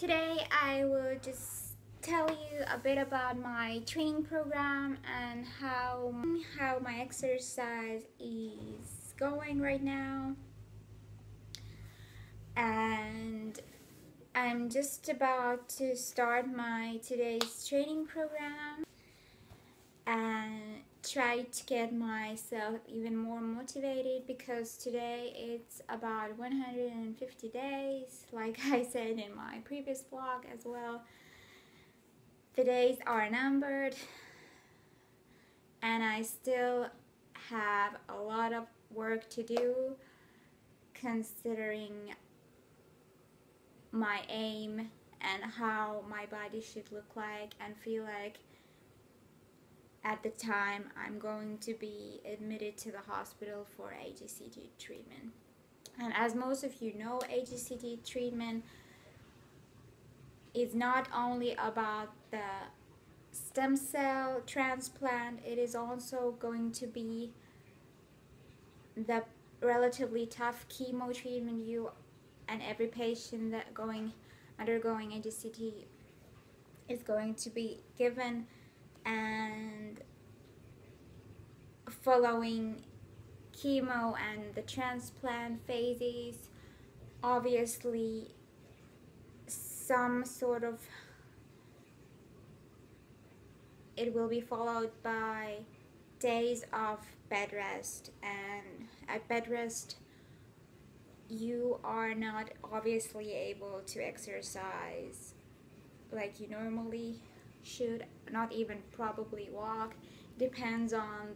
Today I will just tell you a bit about my training program and how my exercise is going right now. And I'm just about to start my today's training program and try to get myself even more motivated because today it's about 150 days, like I said in my previous blog as well. The days are numbered and I still have a lot of work to do considering my aim and how my body should look like and feel like at the time I'm going to be admitted to the hospital for HSCT treatment. And as most of you know, HSCT treatment is not only about the stem cell transplant, it is also going to be the relatively tough chemo treatment you and every patient that undergoing HSCT is going to be given. And following chemo and the transplant phases, obviously it will be followed by days of bed rest, and at bed rest you are not obviously able to exercise like you normally should, not even probably walk. Depends on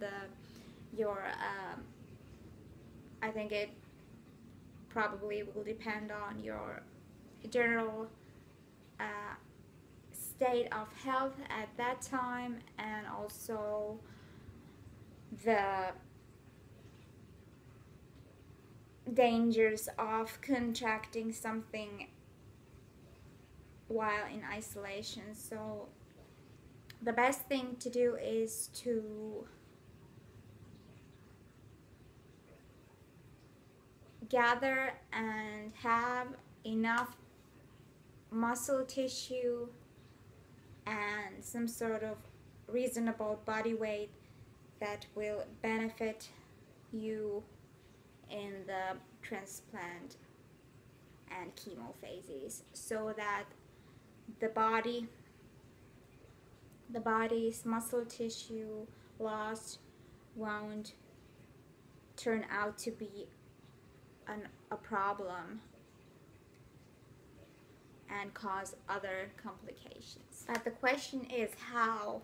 your I think it probably will depend on your general state of health at that time, and also the dangers of contracting something while in isolation. So the best thing to do is to gather and have enough muscle tissue and some sort of reasonable body weight that will benefit you in the transplant and chemo phases, so that the body's muscle tissue loss won't turn out to be a problem and cause other complications. But the question is, how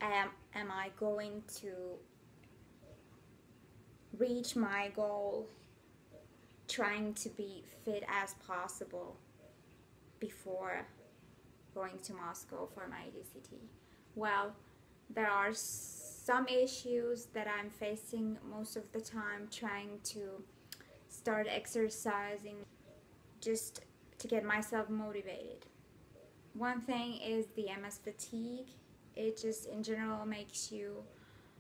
am I going to reach my goal trying to be fit as possible before going to Moscow for my HSCT? Well, there are some issues that I'm facing most of the time trying to start exercising just to get myself motivated. One thing is the MS fatigue. It just in general makes you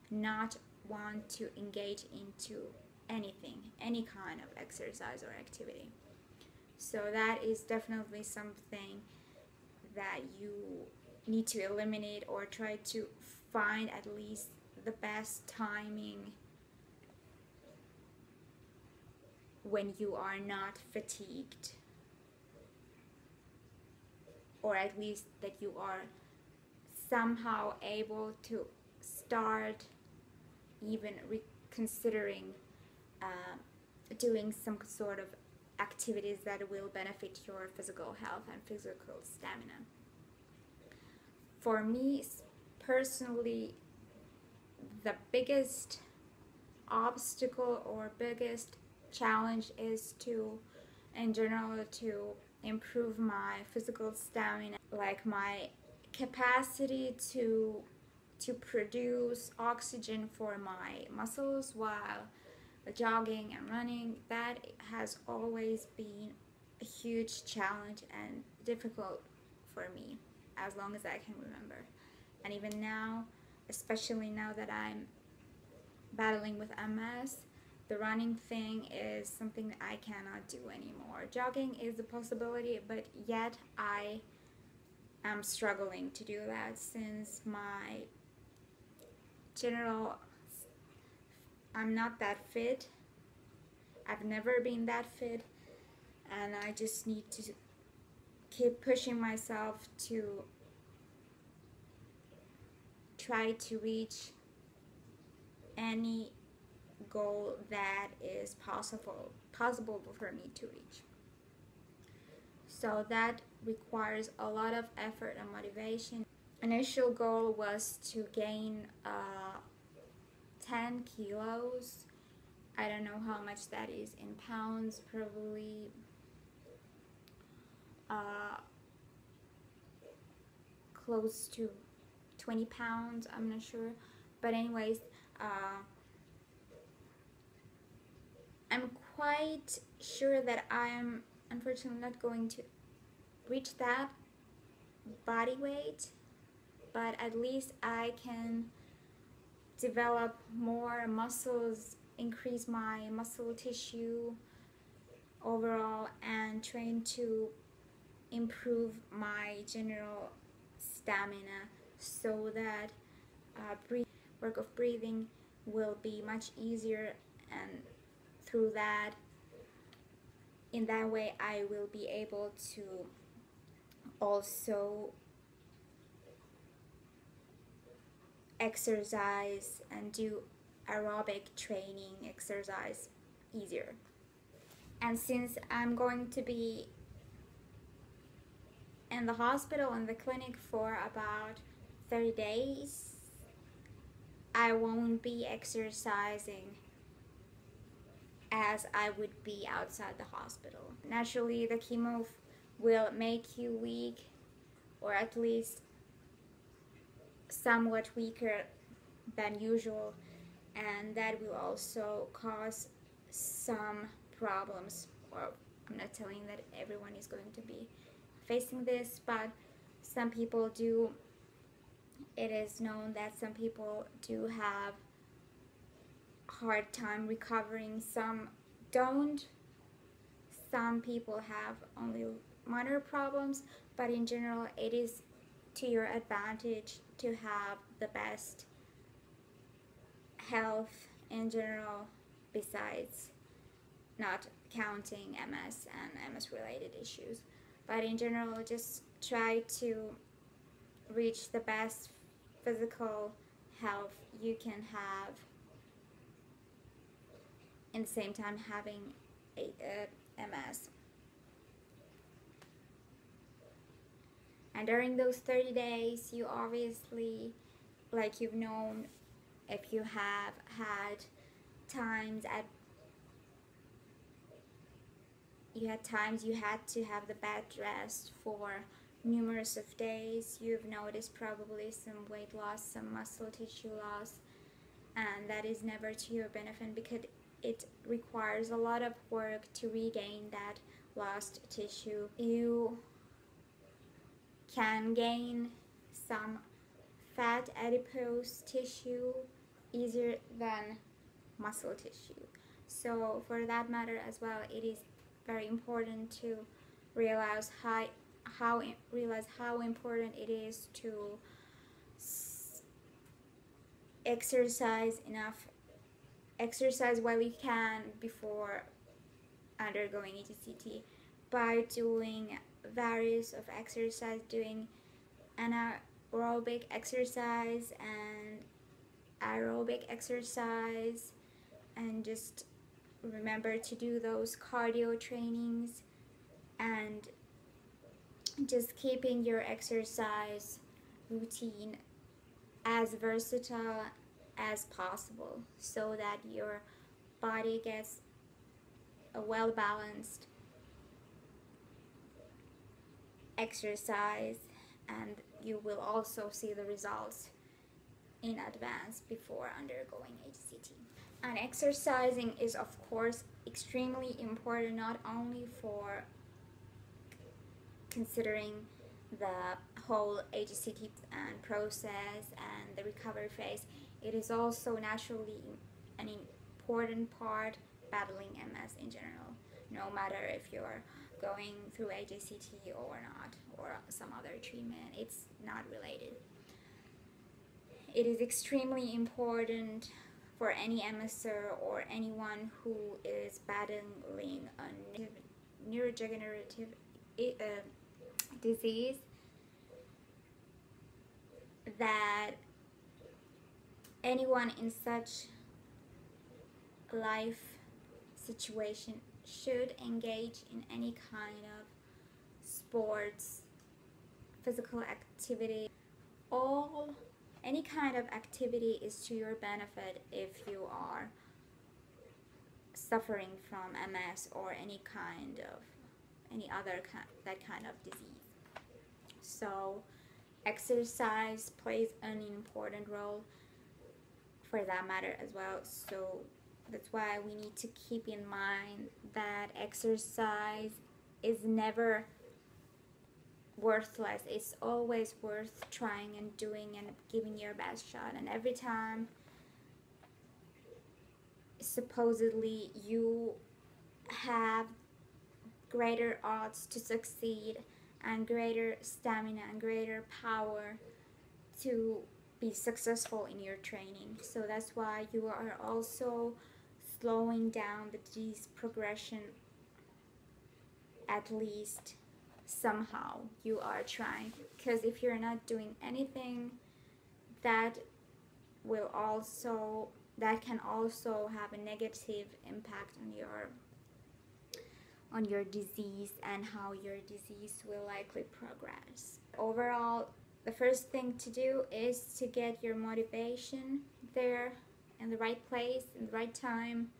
not want to engage into anything, any kind of exercise or activity. So that is definitely something that you need to eliminate, or try to find at least the best timing when you are not fatigued, or at least that you are somehow able to start even reconsidering doing some sort of activities that will benefit your physical health and physical stamina. For me personally, the biggest obstacle or biggest challenge is to, in general, to improve my physical stamina, like my capacity to produce oxygen for my muscles while jogging and running. That has always been a huge challenge and difficult for me as long as I can remember. And even now, especially now that I'm battling with MS, The running thing is something that I cannot do anymore. Jogging is a possibility, but yet I am struggling to do that since my general, I'm not that fit. I've never been that fit, and I just need to keep pushing myself to try to reach any goal that is possible for me to reach. So that requires a lot of effort and motivation. Initial goal was to gain 10 kilos. I don't know how much that is in pounds, probably close to 20 pounds, I'm not sure. But anyways, I'm quite sure that I'm unfortunately not going to reach that body weight, but at least I can develop more muscles, increase my muscle tissue overall, and train to improve my general stamina so that work of breathing will be much easier, and through that, in that way, I will be able to also exercise and do aerobic training exercise easier. And since I'm going to be in the hospital, in the clinic for about 30 days, I won't be exercising as I would be outside the hospital. Naturally, the chemo will make you weak, or at least somewhat weaker than usual, and that will also cause some problems. Or I'm not telling that everyone is going to be facing this, but some people do. It is known that some people do have hard time recovering, some don't. Some people have only minor problems, but in general it is to your advantage to have the best health in general, besides not counting MS and MS related issues. But in general, just try to reach the best physical health you can have, in the same time having MS. And during those 30 days, you obviously, like you've known, if you have had times you had to have the bed rest for numerous of days. You've noticed probably some weight loss, some muscle tissue loss, and that is never to your benefit because it requires a lot of work to regain that lost tissue. You can gain some fat adipose tissue easier than muscle tissue. So for that matter as well, it is very important to realize how important it is to exercise while you can before undergoing HCT, by doing various of exercise, doing anaerobic exercise and aerobic exercise, and just remember to do those cardio trainings, and just keeping your exercise routine as versatile as possible so that your body gets a well-balanced exercise, and you will also see the results in advance before undergoing HCT. And exercising is of course extremely important, not only for considering the whole HCT and process and the recovery phase. It is also naturally an important part battling MS in general, no matter if you're going through AJCT or not, or some other treatment. It's not related. It is extremely important for any MSer or anyone who is battling a neurodegenerative disease that anyone in such life situation should engage in any kind of sports, physical activity. Any kind of activity is to your benefit if you are suffering from MS or any other that kind of disease. So exercise plays an important role for that matter as well. So that's why we need to keep in mind that exercise is never worthless. It's always worth trying and doing and giving your best shot. And every time supposedly you have greater odds to succeed and greater stamina and greater power to be successful in your training. So that's why you are also slowing down the disease progression. At least somehow you are trying, because if you're not doing anything, that can also have a negative impact on your disease and how your disease will likely progress. Overall, the first thing to do is to get your motivation there in the right place, in the right time,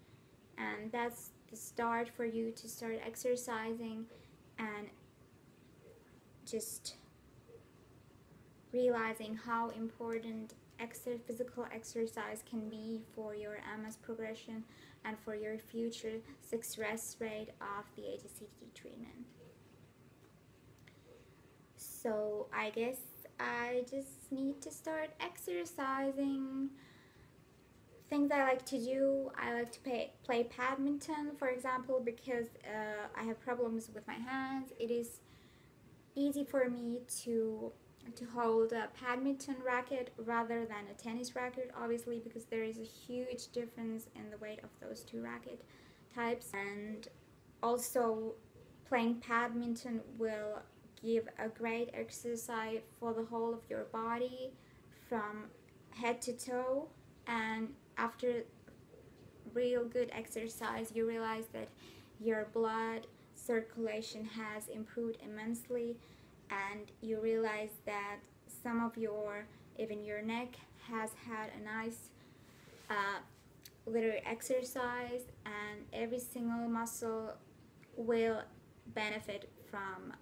and that's the start for you to start exercising and just realizing how important physical exercise can be for your MS progression and for your future success rate of the AJCT treatment. So I guess I just need to start exercising. Things I like to do, I like to play badminton, for example, because I have problems with my hands. It is easy for me to hold a badminton racket rather than a tennis racket, obviously, because there is a huge difference in the weight of those two racket types. And also playing badminton will give a great exercise for the whole of your body from head to toe, and after real good exercise you realize that your blood circulation has improved immensely, and you realize that even your neck has had a nice little exercise, and every single muscle will benefit from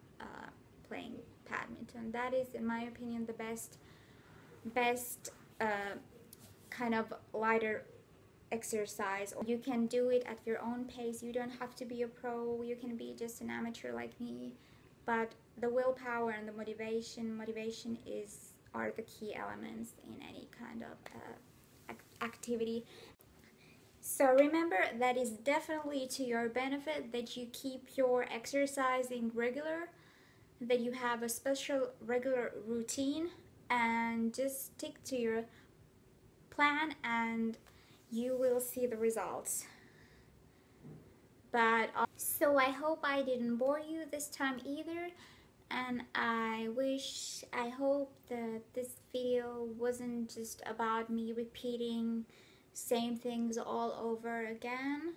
playing badminton. That is, in my opinion, the best kind of lighter exercise. You can do it at your own pace. You don't have to be a pro. You can be just an amateur like me. But the willpower and the motivation are the key elements in any kind of activity. So remember, that is definitely to your benefit that you keep your exercising regular, that you have a special regular routine, and just stick to your plan and you will see the results. But so I hope I didn't bore you this time either, and I hope that this video wasn't just about me repeating same things all over again,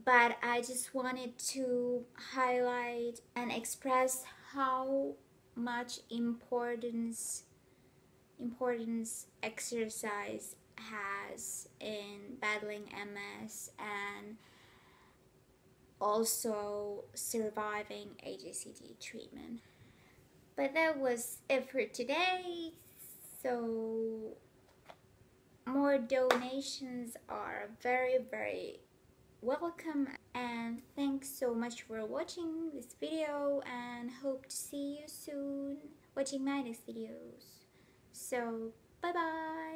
but I just wanted to highlight and express how much importance exercise has in battling MS and also surviving AJCT treatment. But that was it for today. So more donations are very, very welcome, and thanks so much for watching this video, and hope to see you soon watching my next videos. So bye bye.